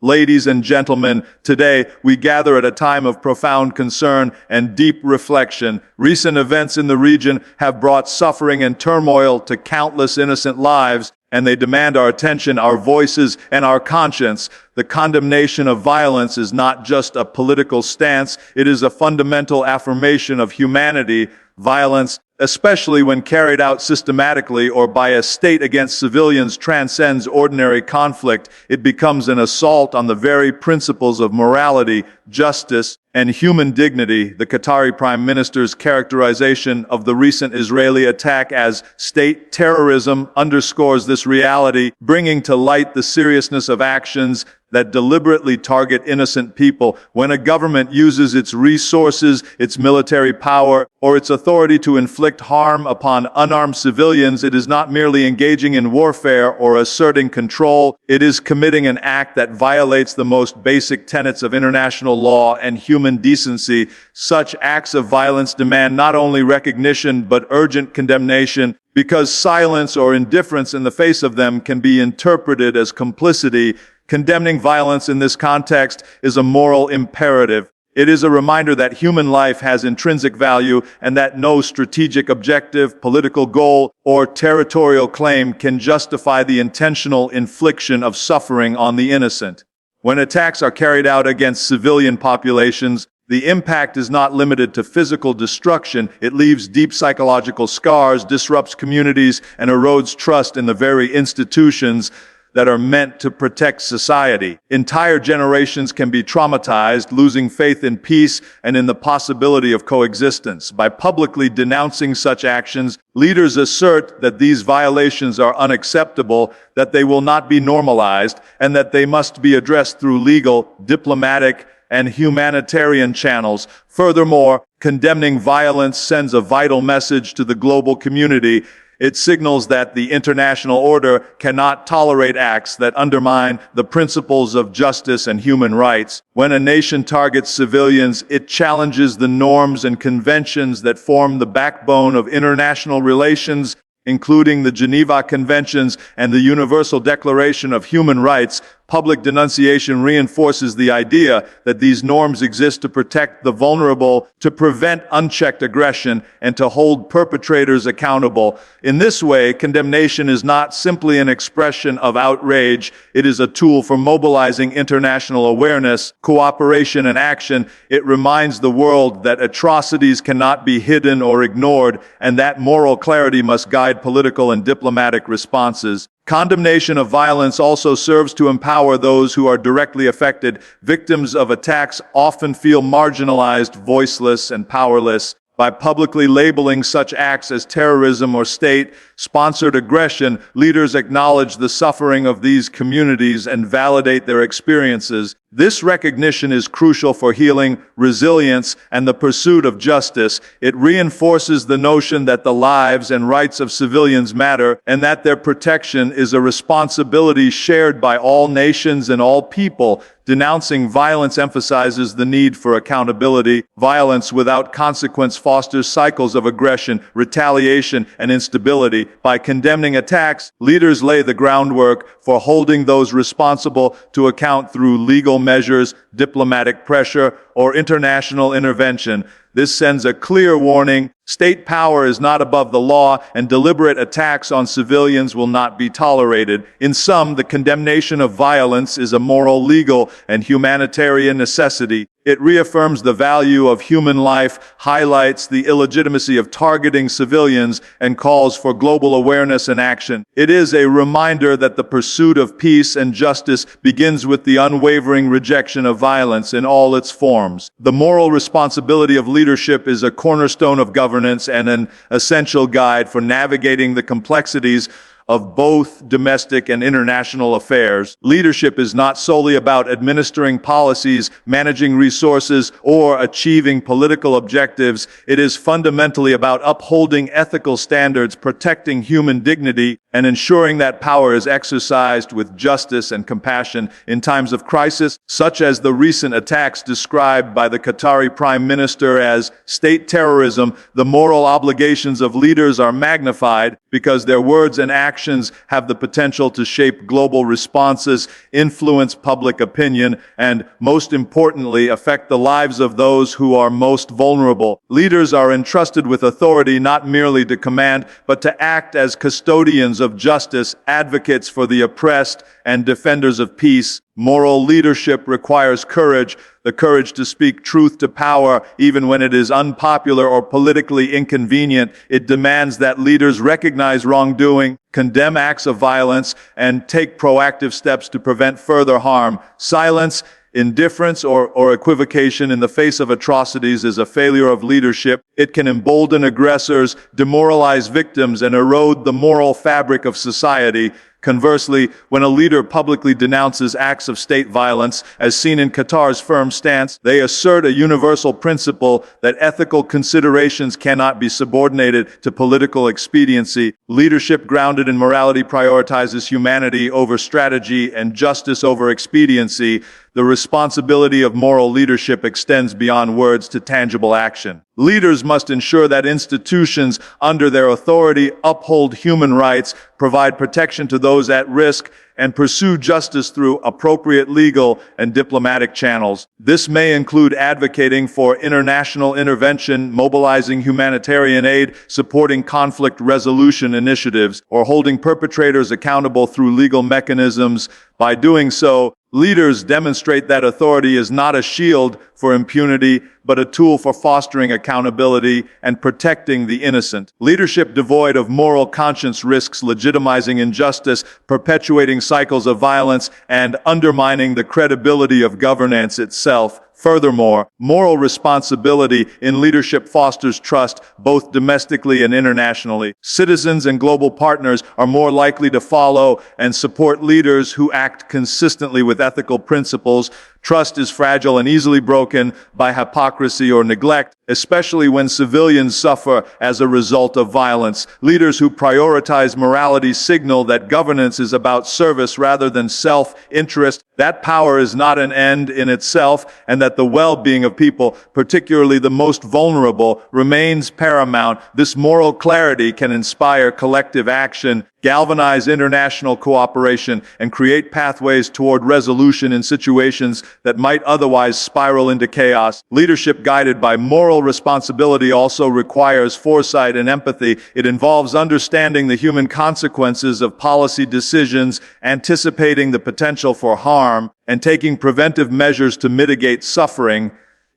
Ladies and gentlemen, today we gather at a time of profound concern and deep reflection. Recent events in the region have brought suffering and turmoil to countless innocent lives, and they demand our attention, our voices, and our conscience. The condemnation of violence is not just a political stance, it is a fundamental affirmation of humanity. Violence, especially when carried out systematically or by a state against civilians, transcends ordinary conflict. It becomes an assault on the very principles of morality, justice, and human dignity. The Qatari Prime Minister's characterization of the recent Israeli attack as state terrorism underscores this reality, bringing to light the seriousness of actions that deliberately target innocent people. When a government uses its resources, its military power, or its authority to inflict harm upon unarmed civilians, it is not merely engaging in warfare or asserting control. It is committing an act that violates the most basic tenets of international law and human decency. Such acts of violence demand not only recognition but urgent condemnation, because silence or indifference in the face of them can be interpreted as complicity. Condemning violence in this context is a moral imperative. It is a reminder that human life has intrinsic value and that no strategic objective, political goal, or territorial claim can justify the intentional infliction of suffering on the innocent. When attacks are carried out against civilian populations, the impact is not limited to physical destruction. It leaves deep psychological scars, disrupts communities, and erodes trust in the very institutions that are meant to protect society. Entire generations can be traumatized, losing faith in peace and in the possibility of coexistence. By publicly denouncing such actions, leaders assert that these violations are unacceptable, that they will not be normalized, and that they must be addressed through legal, diplomatic, and humanitarian channels. Furthermore, condemning violence sends a vital message to the global community. It signals that the international order cannot tolerate acts that undermine the principles of justice and human rights. When a nation targets civilians, it challenges the norms and conventions that form the backbone of international relations, including the Geneva Conventions and the Universal Declaration of Human Rights. Public denunciation reinforces the idea that these norms exist to protect the vulnerable, to prevent unchecked aggression, and to hold perpetrators accountable. In this way, condemnation is not simply an expression of outrage. It is a tool for mobilizing international awareness, cooperation, and action. It reminds the world that atrocities cannot be hidden or ignored, and that moral clarity must guide political and diplomatic responses. Condemnation of violence also serves to empower those who are directly affected. Victims of attacks often feel marginalized, voiceless, and powerless. By publicly labeling such acts as terrorism or state-sponsored aggression, leaders acknowledge the suffering of these communities and validate their experiences. This recognition is crucial for healing, resilience, and the pursuit of justice. It reinforces the notion that the lives and rights of civilians matter, and that their protection is a responsibility shared by all nations and all people. Denouncing violence emphasizes the need for accountability. Violence without consequence fosters cycles of aggression, retaliation, and instability. By condemning attacks, leaders lay the groundwork for holding those responsible to account through legal measures, diplomatic pressure, or international intervention. This sends a clear warning. State power is not above the law, and deliberate attacks on civilians will not be tolerated. In sum, the condemnation of violence is a moral, legal, and humanitarian necessity. It reaffirms the value of human life, highlights the illegitimacy of targeting civilians, and calls for global awareness and action. It is a reminder that the pursuit of peace and justice begins with the unwavering rejection of violence in all its forms. The moral responsibility of leadership is a cornerstone of governance and an essential guide for navigating the complexities of both domestic and international affairs. Leadership is not solely about administering policies, managing resources, or achieving political objectives. It is fundamentally about upholding ethical standards, protecting human dignity, and ensuring that power is exercised with justice and compassion. In times of crisis, such as the recent attacks described by the Qatari Prime Minister as state terrorism, the moral obligations of leaders are magnified because their words and actions actions have the potential to shape global responses, influence public opinion, and, most importantly, affect the lives of those who are most vulnerable. Leaders are entrusted with authority not merely to command, but to act as custodians of justice, advocates for the oppressed, and defenders of peace. Moral leadership requires courage, the courage to speak truth to power, even when it is unpopular or politically inconvenient. It demands that leaders recognize wrongdoing, condemn acts of violence, and take proactive steps to prevent further harm. Silence, indifference, or equivocation in the face of atrocities is a failure of leadership. It can embolden aggressors, demoralize victims, and erode the moral fabric of society. Conversely, when a leader publicly denounces acts of state violence, as seen in Qatar's firm stance, they assert a universal principle that ethical considerations cannot be subordinated to political expediency. Leadership grounded in morality prioritizes humanity over strategy and justice over expediency. The responsibility of moral leadership extends beyond words to tangible action. Leaders must ensure that institutions under their authority uphold human rights, provide protection to those at risk, and pursue justice through appropriate legal and diplomatic channels. This may include advocating for international intervention, mobilizing humanitarian aid, supporting conflict resolution initiatives, or holding perpetrators accountable through legal mechanisms. By doing so, leaders demonstrate that authority is not a shield for impunity, but a tool for fostering accountability and protecting the innocent. Leadership devoid of moral conscience risks legitimizing injustice, perpetuating cycles of violence, and undermining the credibility of governance itself. Furthermore, moral responsibility in leadership fosters trust, both domestically and internationally. Citizens and global partners are more likely to follow and support leaders who act consistently with ethical principles. Trust is fragile and easily broken by hypocrisy or neglect, especially when civilians suffer as a result of violence. Leaders who prioritize morality signal that governance is about service rather than self-interest, that power is not an end in itself, and that the well-being of people, particularly the most vulnerable, remains paramount. This moral clarity can inspire collective action, galvanize international cooperation, and create pathways toward resolution in situations that might otherwise spiral into chaos. Leadership guided by moral responsibility also requires foresight and empathy. It involves understanding the human consequences of policy decisions, anticipating the potential for harm, and taking preventive measures to mitigate suffering.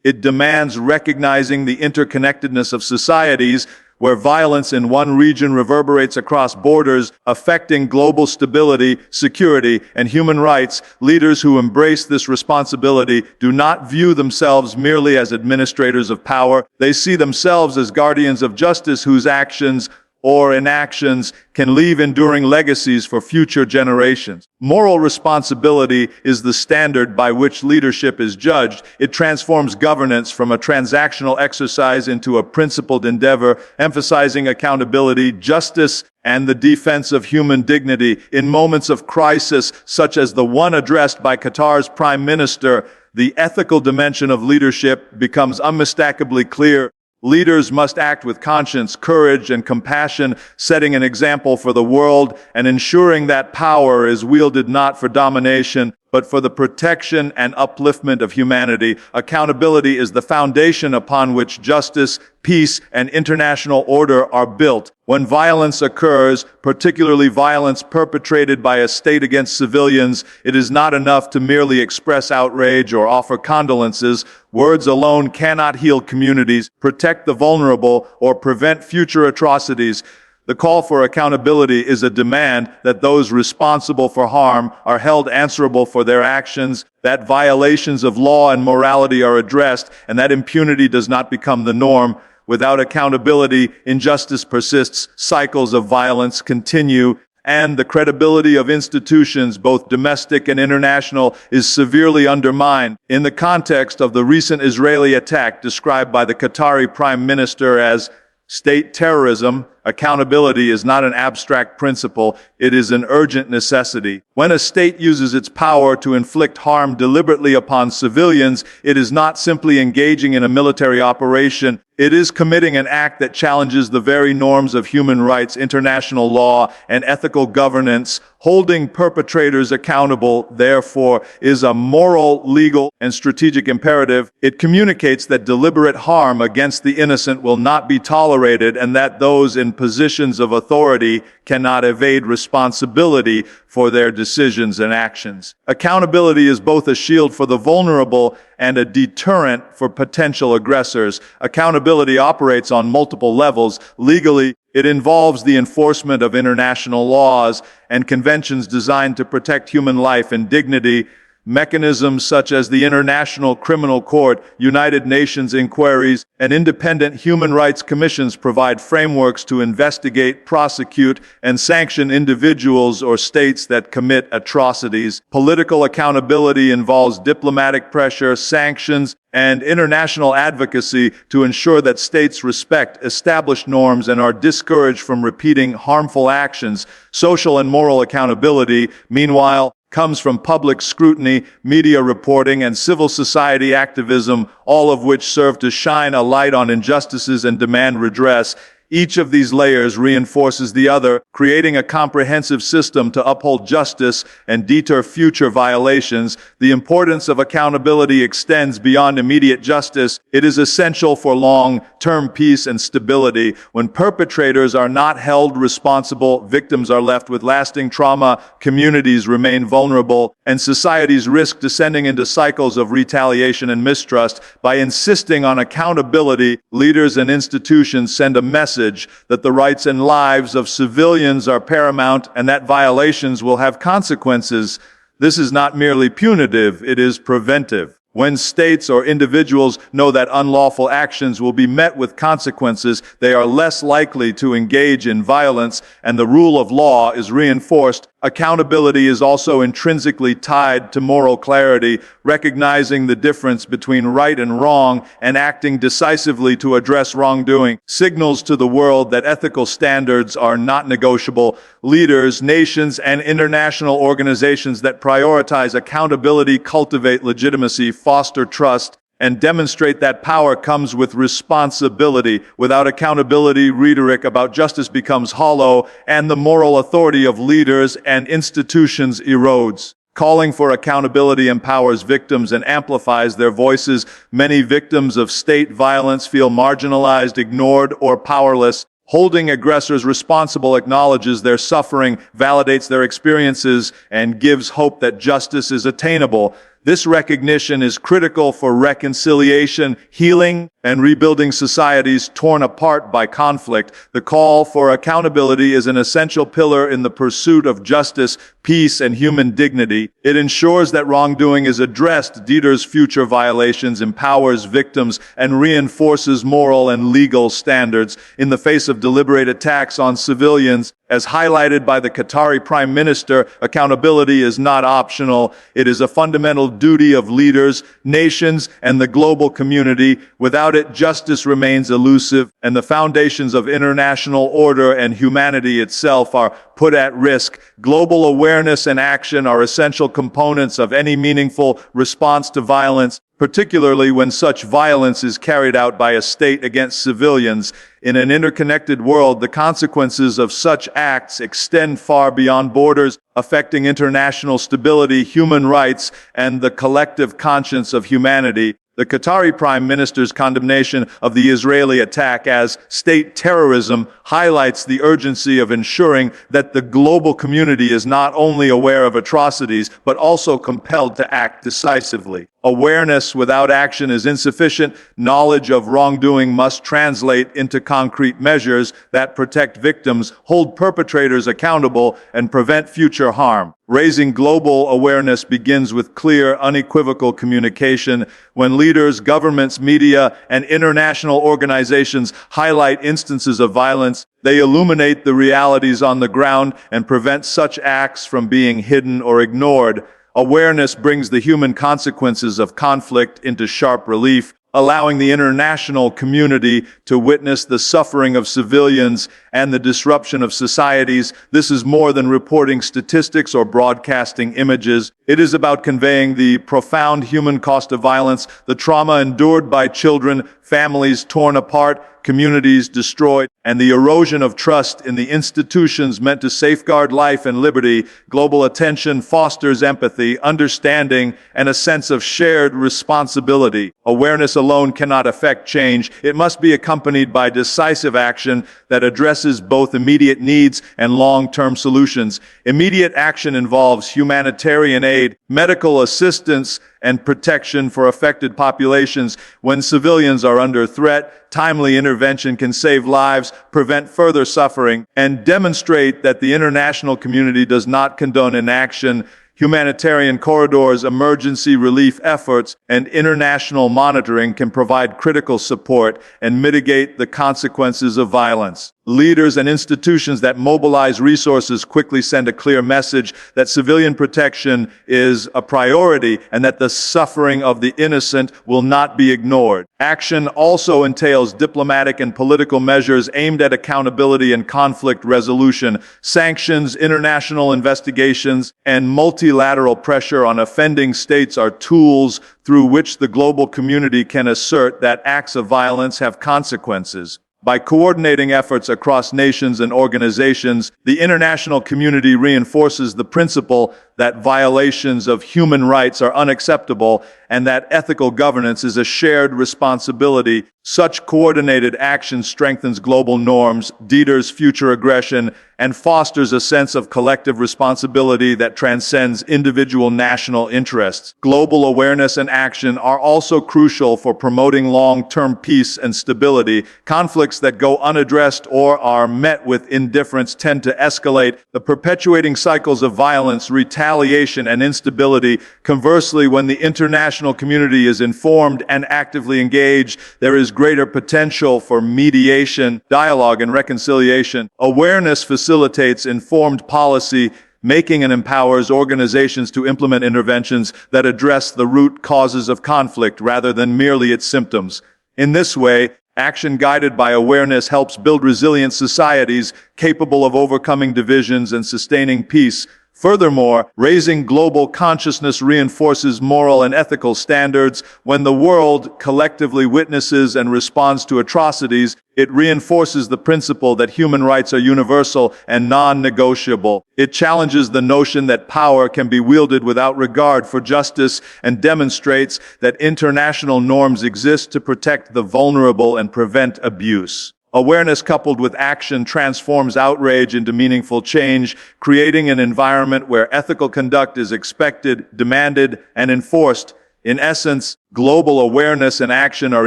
It demands recognizing the interconnectedness of societies, where violence in one region reverberates across borders, affecting global stability, security, and human rights. Leaders who embrace this responsibility do not view themselves merely as administrators of power. They see themselves as guardians of justice whose actions or inactions can leave enduring legacies for future generations. Moral responsibility is the standard by which leadership is judged. It transforms governance from a transactional exercise into a principled endeavor, emphasizing accountability, justice, and the defense of human dignity. In moments of crisis, such as the one addressed by Qatar's Prime Minister, the ethical dimension of leadership becomes unmistakably clear. Leaders must act with conscience, courage, and compassion, setting an example for the world and ensuring that power is wielded not for domination, but for the protection and upliftment of humanity. Accountability is the foundation upon which justice, peace, and international order are built. When violence occurs, particularly violence perpetrated by a state against civilians, it is not enough to merely express outrage or offer condolences. Words alone cannot heal communities, protect the vulnerable, or prevent future atrocities. The call for accountability is a demand that those responsible for harm are held answerable for their actions, that violations of law and morality are addressed, and that impunity does not become the norm. Without accountability, injustice persists, cycles of violence continue, and the credibility of institutions, both domestic and international, is severely undermined. In the context of the recent Israeli attack described by the Qatari Prime Minister as state terrorism, Accountability is not an abstract principle, it is an urgent necessity. When a state uses its power to inflict harm deliberately upon civilians, it is not simply engaging in a military operation, it is committing an act that challenges the very norms of human rights, international law, and ethical governance. Holding perpetrators accountable, therefore, is a moral, legal, and strategic imperative. It communicates that deliberate harm against the innocent will not be tolerated and that those in positions of authority cannot evade responsibility for their decisions and actions. Accountability is both a shield for the vulnerable and a deterrent for potential aggressors. Accountability operates on multiple levels. Legally, it involves the enforcement of international laws and conventions designed to protect human life and dignity. Mechanisms such as the International Criminal Court, United Nations inquiries, and independent human rights commissions provide frameworks to investigate, prosecute, and sanction individuals or states that commit atrocities. Political accountability involves diplomatic pressure, sanctions, and international advocacy to ensure that states respect established norms and are discouraged from repeating harmful actions. Social and moral accountability, meanwhile, comes from public scrutiny, media reporting, and civil society activism, all of which serve to shine a light on injustices and demand redress. Each of these layers reinforces the other, creating a comprehensive system to uphold justice and deter future violations. The importance of accountability extends beyond immediate justice. It is essential for long-term peace and stability. When perpetrators are not held responsible, victims are left with lasting trauma, communities remain vulnerable, and societies risk descending into cycles of retaliation and mistrust. By insisting on accountability, leaders and institutions send a message that the rights and lives of civilians are paramount and that violations will have consequences. This is not merely punitive, it is preventive. When states or individuals know that unlawful actions will be met with consequences, they are less likely to engage in violence, and the rule of law is reinforced. Accountability is also intrinsically tied to moral clarity, recognizing the difference between right and wrong and acting decisively to address wrongdoing signals to the world that ethical standards are not negotiable. Leaders, nations, and international organizations that prioritize accountability cultivate legitimacy, foster trust, and demonstrate that power comes with responsibility. Without accountability, rhetoric about justice becomes hollow, and the moral authority of leaders and institutions erodes. Calling for accountability empowers victims and amplifies their voices. Many victims of state violence feel marginalized, ignored, or powerless. Holding aggressors responsible acknowledges their suffering, validates their experiences, and gives hope that justice is attainable. This recognition is critical for reconciliation, healing, and rebuilding societies torn apart by conflict. The call for accountability is an essential pillar in the pursuit of justice, peace, and human dignity. It ensures that wrongdoing is addressed, deters future violations, empowers victims, and reinforces moral and legal standards. In the face of deliberate attacks on civilians, as highlighted by the Qatari Prime Minister, accountability is not optional. It is a fundamental duty of leaders, nations, and the global community. Without it, justice remains elusive, and the foundations of international order and humanity itself are put at risk. Global awareness and action are essential components of any meaningful response to violence, particularly when such violence is carried out by a state against civilians. In an interconnected world, the consequences of such acts extend far beyond borders, affecting international stability, human rights, and the collective conscience of humanity. The Qatari Prime Minister's condemnation of the Israeli attack as state terrorism highlights the urgency of ensuring that the global community is not only aware of atrocities, but also compelled to act decisively. Awareness without action is insufficient. Knowledge of wrongdoing must translate into concrete measures that protect victims, hold perpetrators accountable, and prevent future harm. Raising global awareness begins with clear, unequivocal communication. When leaders, governments, media, and international organizations highlight instances of violence, they illuminate the realities on the ground and prevent such acts from being hidden or ignored. Awareness brings the human consequences of conflict into sharp relief, allowing the international community to witness the suffering of civilians and the disruption of societies. This is more than reporting statistics or broadcasting images. It is about conveying the profound human cost of violence, the trauma endured by children, families torn apart, communities destroyed, and the erosion of trust in the institutions meant to safeguard life and liberty. Global attention fosters empathy, understanding, and a sense of shared responsibility. Awareness alone cannot affect change. It must be accompanied by decisive action that addresses both immediate needs and long-term solutions. Immediate action involves humanitarian aid, medical assistance, and protection for affected populations. When civilians are under threat, timely intervention can save lives, prevent further suffering, and demonstrate that the international community does not condone inaction. Humanitarian corridors, emergency relief efforts, and international monitoring can provide critical support and mitigate the consequences of violence. Leaders and institutions that mobilize resources quickly send a clear message that civilian protection is a priority and that the suffering of the innocent will not be ignored. Action also entails diplomatic and political measures aimed at accountability and conflict resolution. Sanctions, international investigations, and multilateral pressure on offending states are tools through which the global community can assert that acts of violence have consequences. By coordinating efforts across nations and organizations, the international community reinforces the principle that violations of human rights are unacceptable and that ethical governance is a shared responsibility. Such coordinated action strengthens global norms, deters future aggression, and fosters a sense of collective responsibility that transcends individual national interests. Global awareness and action are also crucial for promoting long-term peace and stability. Conflicts that go unaddressed or are met with indifference tend to escalate, the perpetuating cycles of violence, retaliation, and instability. Conversely, when the international community is informed and actively engaged, there is greater potential for mediation, dialogue, and reconciliation. Awareness facilitates informed policy making and empowers organizations to implement interventions that address the root causes of conflict rather than merely its symptoms. In this way, action guided by awareness helps build resilient societies capable of overcoming divisions and sustaining peace. Furthermore, raising global consciousness reinforces moral and ethical standards. When the world collectively witnesses and responds to atrocities, it reinforces the principle that human rights are universal and non-negotiable. It challenges the notion that power can be wielded without regard for justice and demonstrates that international norms exist to protect the vulnerable and prevent abuse. Awareness coupled with action transforms outrage into meaningful change, creating an environment where ethical conduct is expected, demanded, and enforced. In essence, global awareness and action are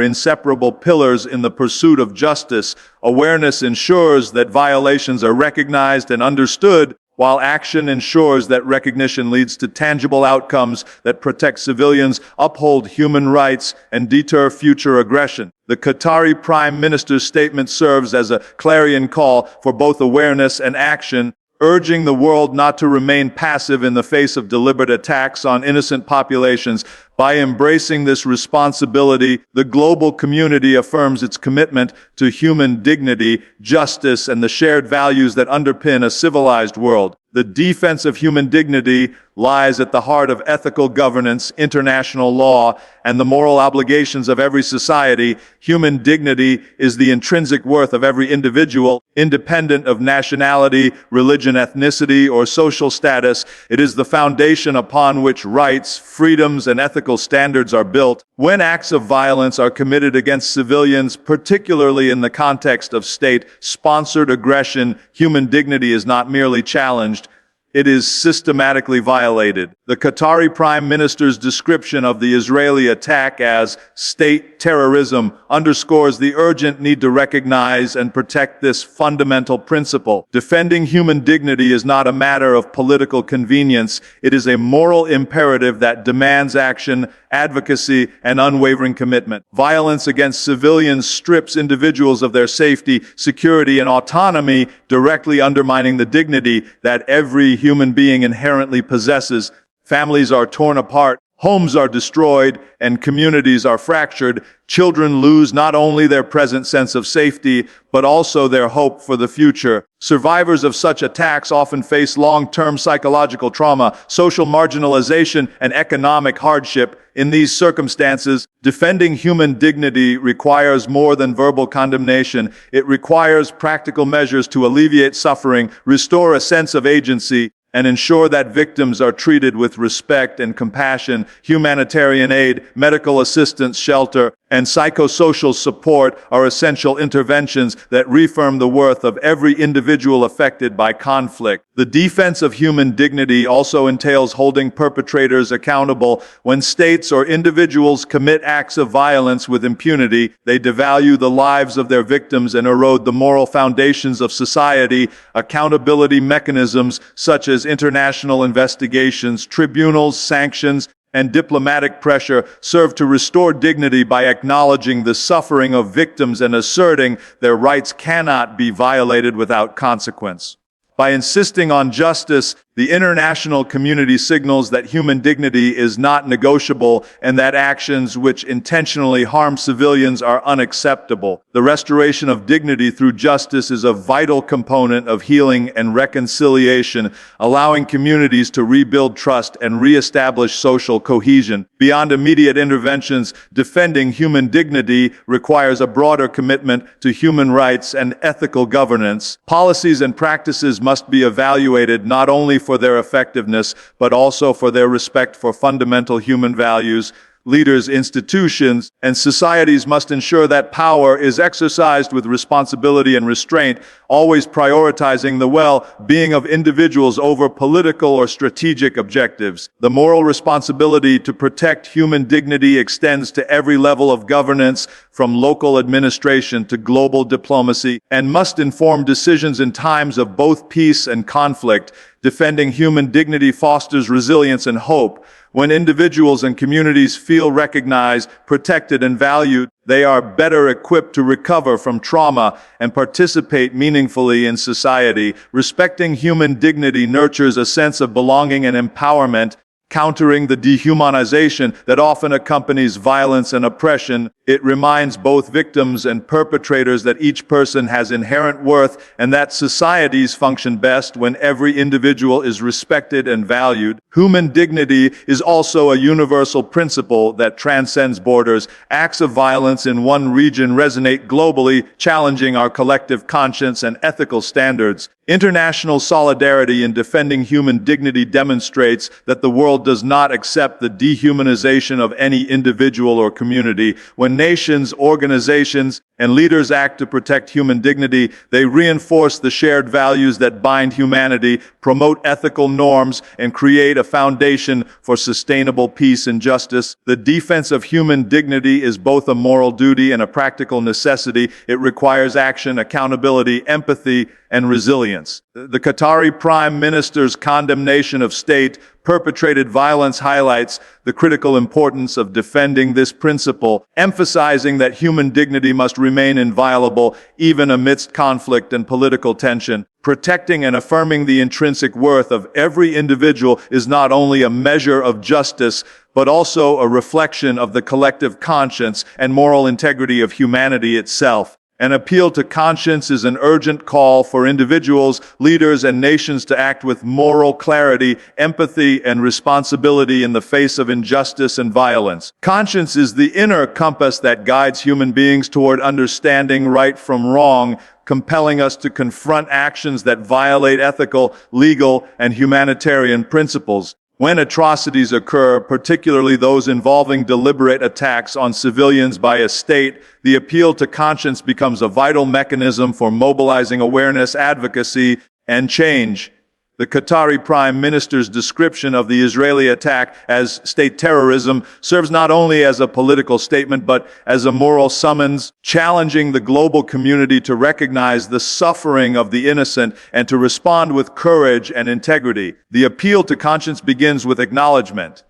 inseparable pillars in the pursuit of justice. Awareness ensures that violations are recognized and understood, while action ensures that recognition leads to tangible outcomes that protect civilians, uphold human rights, and deter future aggression. The Qatari Prime Minister's statement serves as a clarion call for both awareness and action, urging the world not to remain passive in the face of deliberate attacks on innocent populations. By embracing this responsibility, the global community affirms its commitment to human dignity, justice, and the shared values that underpin a civilized world. The defense of human dignity lies at the heart of ethical governance, international law, and the moral obligations of every society. Human dignity is the intrinsic worth of every individual, independent of nationality, religion, ethnicity, or social status. It is the foundation upon which rights, freedoms, and ethical standards are built. When acts of violence are committed against civilians, particularly in the context of state-sponsored aggression, human dignity is not merely challenged, it is systematically violated. The Qatari Prime Minister's description of the Israeli attack as state terrorism underscores the urgent need to recognize and protect this fundamental principle. Defending human dignity is not a matter of political convenience. It is a moral imperative that demands action, advocacy, and unwavering commitment. Violence against civilians strips individuals of their safety, security, and autonomy, directly undermining the dignity that every human being inherently possesses. Families are torn apart, Homes are destroyed and communities are fractured. Children lose not only their present sense of safety, but also their hope for the future. Survivors of such attacks often face long-term psychological trauma, social marginalization, and economic hardship. In these circumstances, defending human dignity requires more than verbal condemnation. It requires practical measures to alleviate suffering, restore a sense of agency, and ensure that victims are treated with respect and compassion. Humanitarian aid, medical assistance, shelter, and psychosocial support are essential interventions that reaffirm the worth of every individual affected by conflict. The defense of human dignity also entails holding perpetrators accountable. When states or individuals commit acts of violence with impunity, they devalue the lives of their victims and erode the moral foundations of society. Accountability mechanisms such as international investigations, tribunals, sanctions, and diplomatic pressure serve to restore dignity by acknowledging the suffering of victims and asserting their rights cannot be violated without consequence. By insisting on justice, the international community signals that human dignity is not negotiable and that actions which intentionally harm civilians are unacceptable. The restoration of dignity through justice is a vital component of healing and reconciliation, allowing communities to rebuild trust and reestablish social cohesion. Beyond immediate interventions, defending human dignity requires a broader commitment to human rights and ethical governance. Policies and practices must be evaluated not only for their effectiveness, but also for their respect for fundamental human values. Leaders, institutions, and societies must ensure that power is exercised with responsibility and restraint, always prioritizing the well-being of individuals over political or strategic objectives. The moral responsibility to protect human dignity extends to every level of governance, from local administration to global diplomacy, and must inform decisions in times of both peace and conflict. Defending human dignity fosters resilience and hope. When individuals and communities feel recognized, protected, and valued, they are better equipped to recover from trauma and participate meaningfully in society. Respecting human dignity nurtures a sense of belonging and empowerment, countering the dehumanization that often accompanies violence and oppression. It reminds both victims and perpetrators that each person has inherent worth and that societies function best when every individual is respected and valued. Human dignity is also a universal principle that transcends borders. Acts of violence in one region resonate globally, challenging our collective conscience and ethical standards. International solidarity in defending human dignity demonstrates that the world does not accept the dehumanization of any individual or community. When nations, organizations, and leaders act to protect human dignity, they reinforce the shared values that bind humanity, promote ethical norms, and create a foundation for sustainable peace and justice. The defense of human dignity is both a moral duty and a practical necessity. It requires action, accountability, empathy, and resilience. The Qatari Prime Minister's condemnation of state-perpetrated violence highlights the critical importance of defending this principle, emphasizing that human dignity must remain inviolable even amidst conflict and political tension. Protecting and affirming the intrinsic worth of every individual is not only a measure of justice, but also a reflection of the collective conscience and moral integrity of humanity itself. An appeal to conscience is an urgent call for individuals, leaders, and nations to act with moral clarity, empathy, and responsibility in the face of injustice and violence. Conscience is the inner compass that guides human beings toward understanding right from wrong, compelling us to confront actions that violate ethical, legal, and humanitarian principles. When atrocities occur, particularly those involving deliberate attacks on civilians by a state, the appeal to conscience becomes a vital mechanism for mobilizing awareness, advocacy, and change. The Qatari Prime Minister's description of the Israeli attack as state terrorism serves not only as a political statement but as a moral summons, challenging the global community to recognize the suffering of the innocent and to respond with courage and integrity. The appeal to conscience begins with acknowledgement.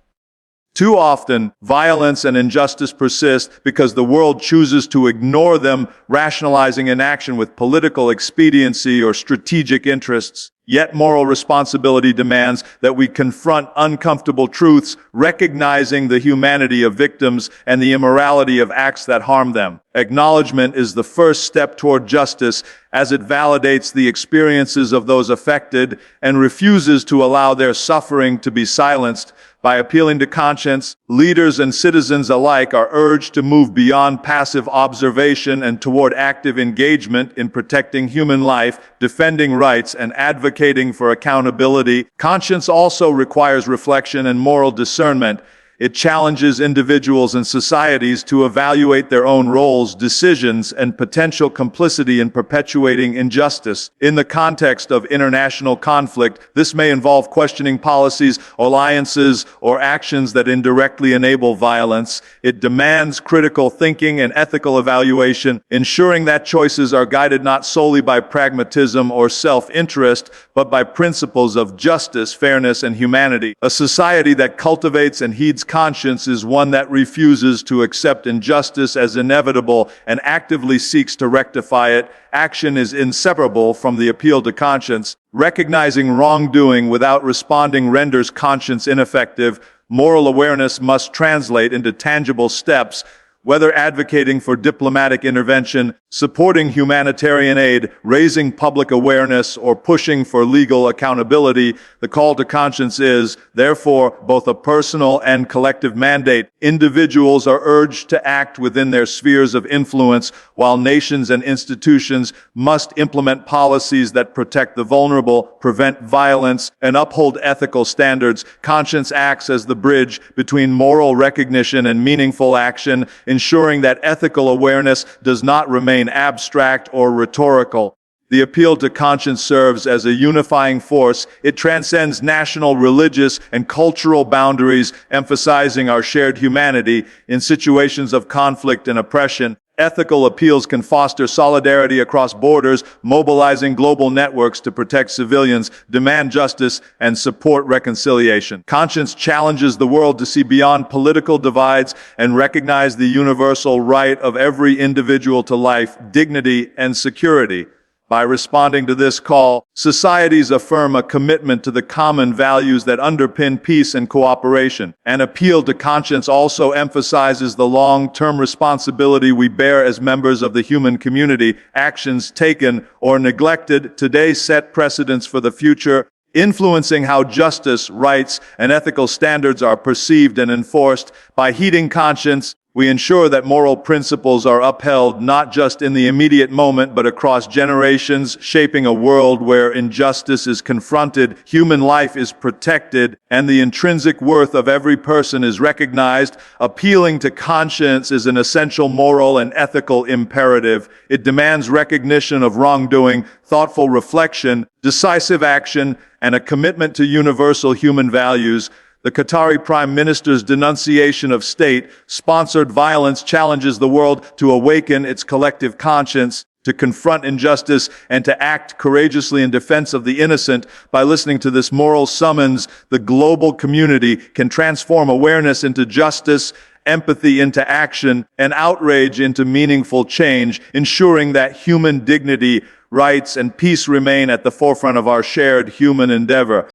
Too often, violence and injustice persist because the world chooses to ignore them, rationalizing inaction with political expediency or strategic interests. Yet moral responsibility demands that we confront uncomfortable truths, recognizing the humanity of victims and the immorality of acts that harm them. Acknowledgement is the first step toward justice, as it validates the experiences of those affected and refuses to allow their suffering to be silenced. By appealing to conscience, leaders and citizens alike are urged to move beyond passive observation and toward active engagement in protecting human life, defending rights, and advocating for accountability. Conscience also requires reflection and moral discernment. It challenges individuals and societies to evaluate their own roles, decisions, and potential complicity in perpetuating injustice. In the context of international conflict, this may involve questioning policies, alliances, or actions that indirectly enable violence. It demands critical thinking and ethical evaluation, ensuring that choices are guided not solely by pragmatism or self-interest, but by principles of justice, fairness, and humanity. A society that cultivates and heeds conscience is one that refuses to accept injustice as inevitable and actively seeks to rectify it. Action is inseparable from the appeal to conscience. Recognizing wrongdoing without responding renders conscience ineffective. Moral awareness must translate into tangible steps, whether advocating for diplomatic intervention, supporting humanitarian aid, raising public awareness, or pushing for legal accountability. The call to conscience is, therefore, both a personal and collective mandate. Individuals are urged to act within their spheres of influence, while nations and institutions must implement policies that protect the vulnerable, prevent violence, and uphold ethical standards. Conscience acts as the bridge between moral recognition and meaningful action, ensuring that ethical awareness does not remain abstract or rhetorical. The appeal to conscience serves as a unifying force. It transcends national, religious, and cultural boundaries, emphasizing our shared humanity in situations of conflict and oppression. Ethical appeals can foster solidarity across borders, mobilizing global networks to protect civilians, demand justice, and support reconciliation. Conscience challenges the world to see beyond political divides and recognize the universal right of every individual to life, dignity, and security. By responding to this call, societies affirm a commitment to the common values that underpin peace and cooperation. An appeal to conscience also emphasizes the long-term responsibility we bear as members of the human community. Actions taken or neglected today set precedents for the future, influencing how justice, rights, and ethical standards are perceived and enforced. By heeding conscience, we ensure that moral principles are upheld not just in the immediate moment but across generations, shaping a world where injustice is confronted, human life is protected, and the intrinsic worth of every person is recognized. Appealing to conscience is an essential moral and ethical imperative. It demands recognition of wrongdoing, thoughtful reflection, decisive action, and a commitment to universal human values. The Qatari Prime Minister's denunciation of state-sponsored violence challenges the world to awaken its collective conscience, to confront injustice, and to act courageously in defense of the innocent. By listening to this moral summons, the global community can transform awareness into justice, empathy into action, and outrage into meaningful change, ensuring that human dignity, rights, and peace remain at the forefront of our shared human endeavor.